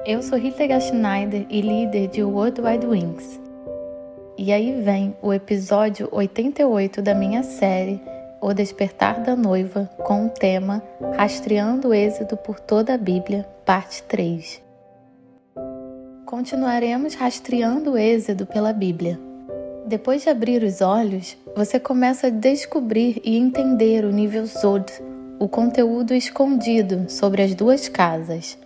Eu sou Rita Schneider e líder de World Wide Wings. E aí vem o episódio 88 da minha série O Despertar da Noiva, com o tema Rastreando o Êxodo por toda a Bíblia, parte 3. Continuaremos rastreando o Êxodo pela Bíblia. Depois de abrir os olhos, você começa a descobrir e entender o nível Sod, o conteúdo escondido sobre as duas casas.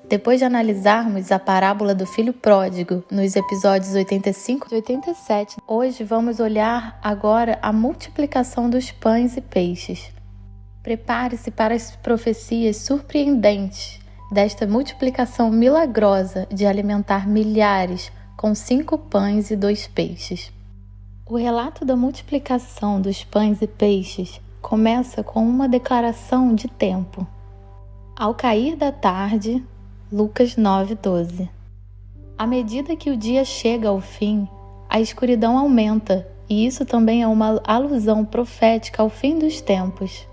Depois de analisarmos a parábola do filho pródigo nos episódios 85 e 87, hoje vamos olhar agora a multiplicação dos pães e peixes. Prepare-se para as profecias surpreendentes desta multiplicação milagrosa de alimentar milhares com 5 pães e 2 peixes. O relato da multiplicação dos pães e peixes começa com uma declaração de tempo. Ao cair da tarde, Lucas 9:12. À medida que o dia chega ao fim, a escuridão aumenta, e isso também é uma alusão profética ao fim dos tempos.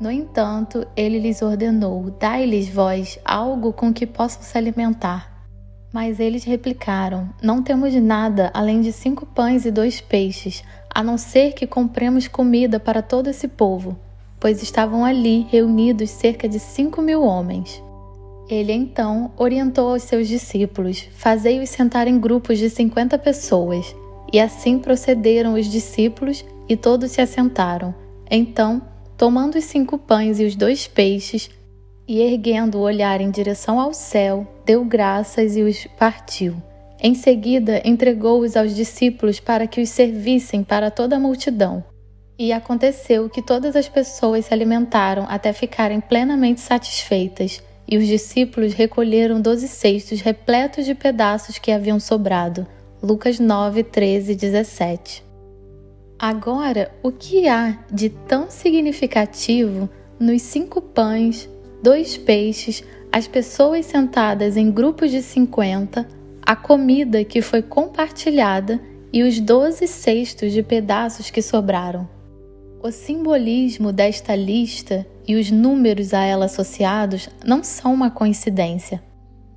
No entanto, ele lhes ordenou: dai-lhes vós algo com que possam se alimentar. Mas eles replicaram: não temos nada além de 5 pães e 2 peixes, a não ser que compremos comida para todo esse povo, pois estavam ali reunidos cerca de 5.000 homens. Ele então orientou aos seus discípulos: fazei-os sentar em grupos de 50 pessoas. E assim procederam os discípulos, e todos se assentaram. Então, tomando os 5 pães e os 2 peixes, e erguendo o olhar em direção ao céu, deu graças e os partiu. Em seguida, entregou-os aos discípulos para que os servissem para toda a multidão. E aconteceu que todas as pessoas se alimentaram até ficarem plenamente satisfeitas, e os discípulos recolheram 12 cestos repletos de pedaços que haviam sobrado. Lucas 9, 13 e 17. Agora, o que há de tão significativo nos 5 pães, 2 peixes, as pessoas sentadas em grupos de 50, a comida que foi compartilhada e os 12 cestos de pedaços que sobraram? O simbolismo desta lista e os números a ela associados não são uma coincidência,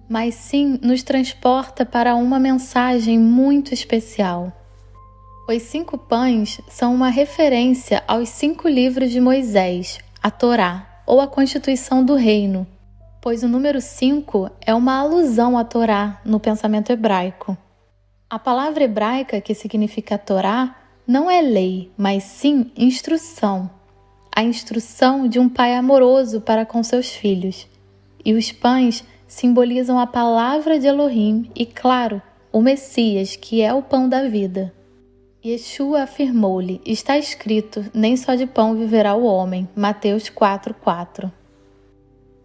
mas sim nos transporta para uma mensagem muito especial. Os 5 pães são uma referência aos 5 livros de Moisés, a Torá, ou a Constituição do Reino, pois o número 5 é uma alusão à Torá no pensamento hebraico. A palavra hebraica que significa Torá não é lei, mas sim instrução. A instrução de um pai amoroso para com seus filhos. E os pães simbolizam a palavra de Elohim e, claro, o Messias, que é o pão da vida. Yeshua afirmou-lhe: está escrito, nem só de pão viverá o homem. Mateus 4:4.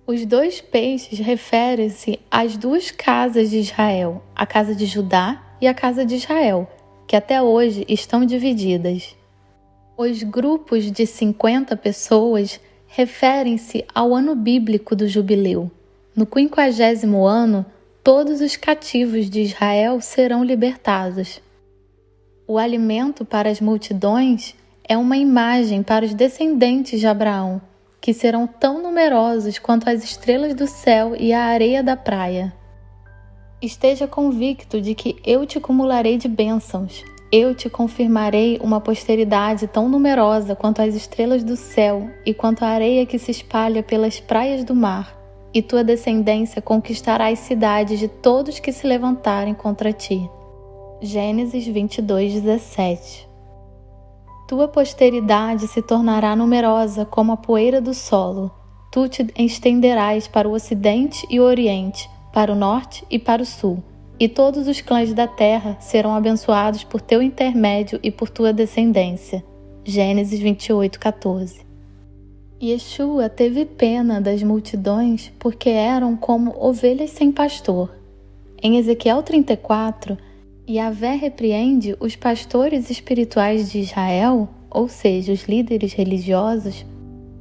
Os 2 peixes referem-se às 2 casas de Israel, a casa de Judá e a casa de Israel, que até hoje estão divididas. Os grupos de 50 pessoas referem-se ao ano bíblico do jubileu. No 50º ano, todos os cativos de Israel serão libertados. O alimento para as multidões é uma imagem para os descendentes de Abraão, que serão tão numerosos quanto as estrelas do céu e a areia da praia. Esteja convicto de que eu te acumularei de bênçãos. Eu te confirmarei uma posteridade tão numerosa quanto as estrelas do céu e quanto a areia que se espalha pelas praias do mar, e tua descendência conquistará as cidades de todos que se levantarem contra ti. Gênesis 22:17. Tua posteridade se tornará numerosa como a poeira do solo. Tu te estenderás para o ocidente e o oriente, para o norte e para o sul, e todos os clãs da terra serão abençoados por teu intermédio e por tua descendência. Gênesis 28:14. Yeshua teve pena das multidões porque eram como ovelhas sem pastor. Em Ezequiel 34, Yahvé repreende os pastores espirituais de Israel, ou seja, os líderes religiosos,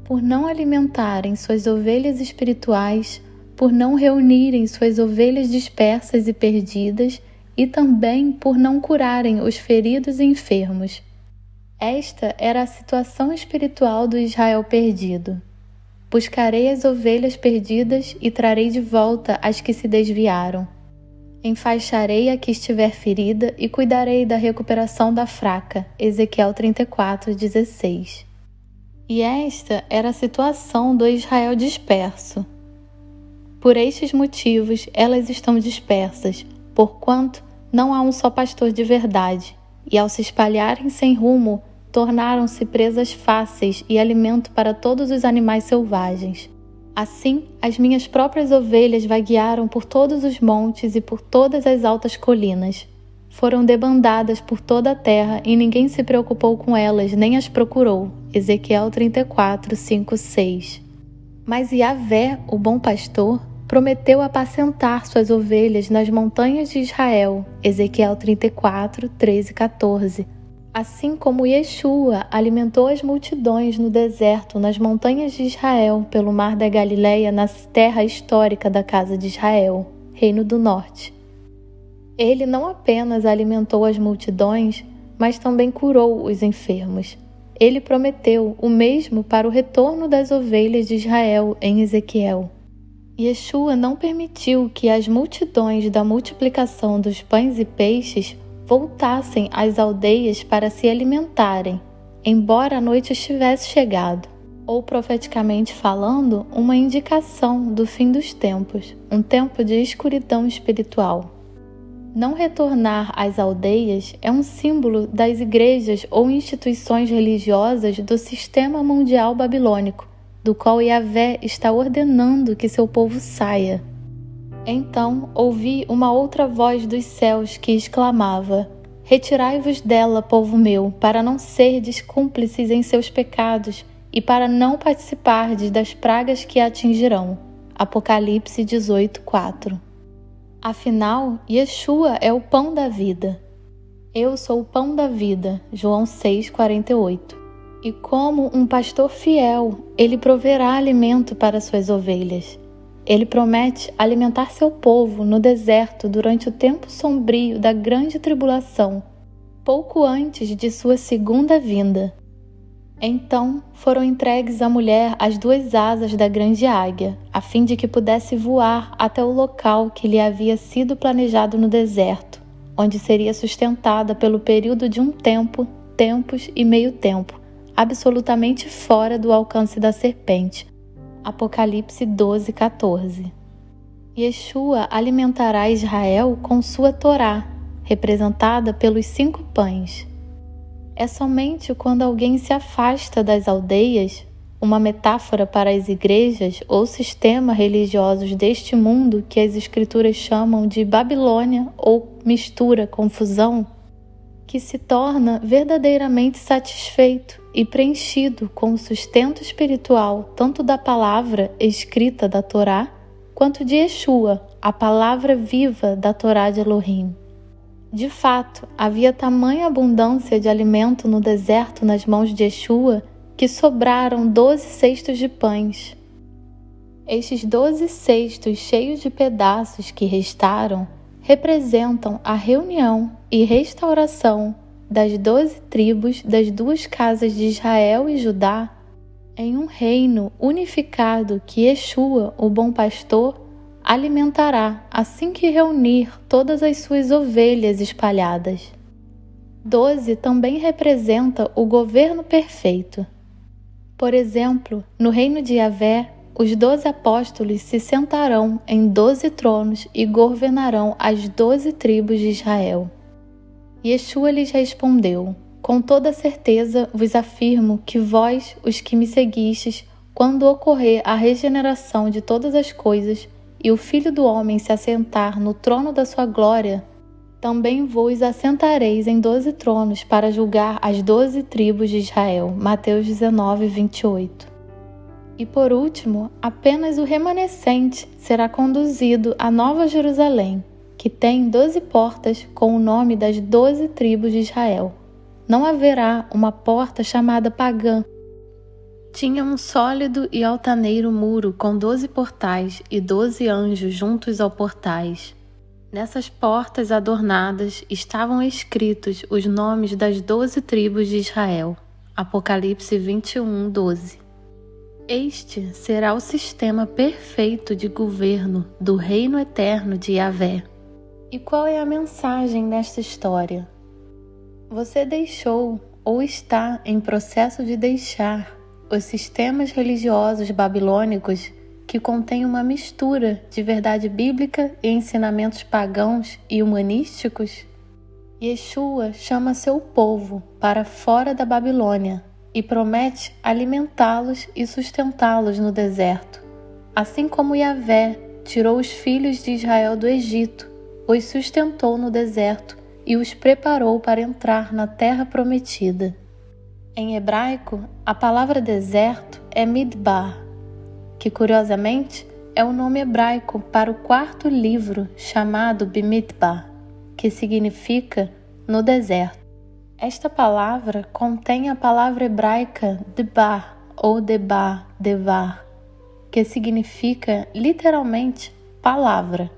por não alimentarem suas ovelhas espirituais, por não reunirem suas ovelhas dispersas e perdidas e também por não curarem os feridos e enfermos. Esta era a situação espiritual do Israel perdido. Buscarei as ovelhas perdidas e trarei de volta as que se desviaram. Enfaixarei a que estiver ferida e cuidarei da recuperação da fraca. Ezequiel 34:16. E esta era a situação do Israel disperso. Por estes motivos, elas estão dispersas, porquanto não há um só pastor de verdade, e ao se espalharem sem rumo, tornaram-se presas fáceis e alimento para todos os animais selvagens. Assim, as minhas próprias ovelhas vaguearam por todos os montes e por todas as altas colinas. Foram debandadas por toda a terra e ninguém se preocupou com elas, nem as procurou. Ezequiel 34:5-6. Mas Yahvé, o bom pastor, prometeu apacentar suas ovelhas nas montanhas de Israel. Ezequiel 34:13-14. Assim como Yeshua alimentou as multidões no deserto, nas montanhas de Israel, pelo mar da Galileia, na terra histórica da casa de Israel, Reino do Norte. Ele não apenas alimentou as multidões, mas também curou os enfermos. Ele prometeu o mesmo para o retorno das ovelhas de Israel em Ezequiel. Yeshua não permitiu que as multidões da multiplicação dos pães e peixes voltassem às aldeias para se alimentarem, embora a noite estivesse chegado, ou profeticamente falando, uma indicação do fim dos tempos, um tempo de escuridão espiritual. Não retornar às aldeias é um símbolo das igrejas ou instituições religiosas do sistema mundial babilônico, do qual Yahvé está ordenando que seu povo saia. Então ouvi uma outra voz dos céus que exclamava: Retirai-vos dela, povo meu, para não serdes cúmplices em seus pecados e para não participardes das pragas que a atingirão. Apocalipse 18:4. Afinal, Yeshua é o pão da vida. Eu sou o pão da vida. João 6:48. E como um pastor fiel, ele proverá alimento para suas ovelhas. Ele promete alimentar seu povo no deserto durante o tempo sombrio da grande tribulação, pouco antes de sua segunda vinda. Então foram entregues à mulher as duas asas da grande águia, a fim de que pudesse voar até o local que lhe havia sido planejado no deserto, onde seria sustentada pelo período de um tempo, tempos e meio tempo, absolutamente fora do alcance da serpente. Apocalipse 12:14. Yeshua alimentará Israel com sua Torá, representada pelos 5 pães. É somente quando alguém se afasta das aldeias, uma metáfora para as igrejas ou sistemas religiosos deste mundo que as escrituras chamam de Babilônia ou mistura, confusão, que se torna verdadeiramente satisfeito e preenchido com o sustento espiritual tanto da palavra escrita da Torá, quanto de Yeshua, a palavra viva da Torá de Elohim. De fato, havia tamanha abundância de alimento no deserto nas mãos de Yeshua que sobraram 12 cestos de pães. Estes 12 cestos cheios de pedaços que restaram representam a reunião e restauração das 12 tribos das 2 casas de Israel e Judá em um reino unificado que Yeshua, o bom pastor, alimentará assim que reunir todas as suas ovelhas espalhadas. 12 também representa o governo perfeito. Por exemplo, no reino de Yahvé, os 12 apóstolos se sentarão em 12 tronos e governarão as 12 tribos de Israel. Yeshua lhes respondeu: Com toda certeza vos afirmo que vós, os que me seguistes, quando ocorrer a regeneração de todas as coisas e o Filho do Homem se assentar no trono da sua glória, também vos assentareis em 12 tronos para julgar as 12 tribos de Israel. Mateus 19:28. E por último, apenas o remanescente será conduzido à Nova Jerusalém, que tem 12 portas com o nome das 12 tribos de Israel. Não haverá uma porta chamada pagã. Tinha um sólido e altaneiro muro com 12 portais e 12 anjos juntos aos portais. Nessas portas adornadas estavam escritos os nomes das 12 tribos de Israel. Apocalipse 21:12. Este será o sistema perfeito de governo do reino eterno de Yahvé. E qual é a mensagem nesta história? Você deixou ou está em processo de deixar os sistemas religiosos babilônicos que contêm uma mistura de verdade bíblica e ensinamentos pagãos e humanísticos? Yeshua chama seu povo para fora da Babilônia e promete alimentá-los e sustentá-los no deserto. Assim como Yahvé tirou os filhos de Israel do Egito, os sustentou no deserto e os preparou para entrar na terra prometida. Em hebraico, a palavra deserto é Midbar, que curiosamente é o nome hebraico para o quarto livro chamado Bimidbar, que significa no deserto. Esta palavra contém a palavra hebraica debar ou devar, que significa literalmente palavra,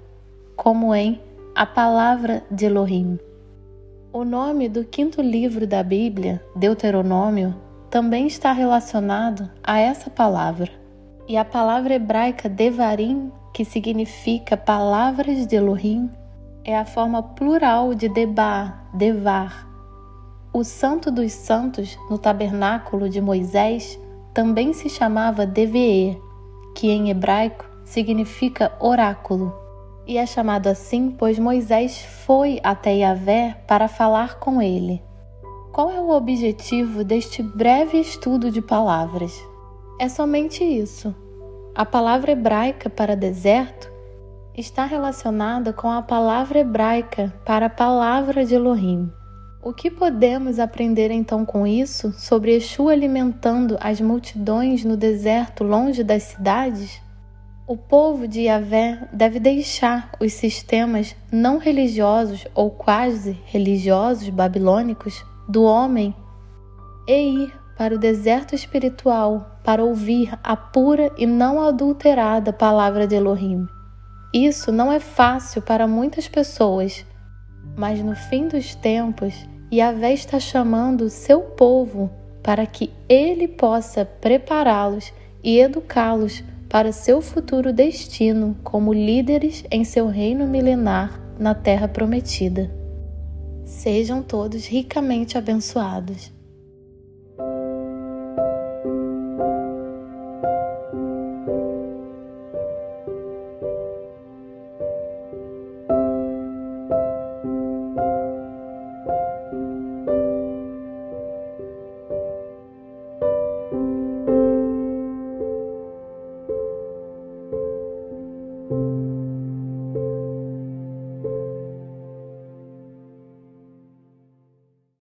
como em a palavra de Elohim. O nome do quinto livro da Bíblia, Deuteronômio, também está relacionado a essa palavra. E a palavra hebraica devarim, que significa palavras de Elohim, é a forma plural de devar. O Santo dos Santos, no tabernáculo de Moisés, também se chamava Deveer, que em hebraico significa oráculo. E é chamado assim pois Moisés foi até Yahvé para falar com ele. Qual é o objetivo deste breve estudo de palavras? É somente isso. A palavra hebraica para deserto está relacionada com a palavra hebraica para a palavra de Elohim. O que podemos aprender então com isso sobre Yeshua alimentando as multidões no deserto longe das cidades? O povo de Yahvé deve deixar os sistemas não religiosos ou quase religiosos babilônicos do homem e ir para o deserto espiritual para ouvir a pura e não adulterada palavra de Elohim. Isso não é fácil para muitas pessoas, mas no fim dos tempos, Yahvé está chamando o seu povo para que ele possa prepará-los e educá-los para seu futuro destino como líderes em seu reino milenar na Terra Prometida. Sejam todos ricamente abençoados.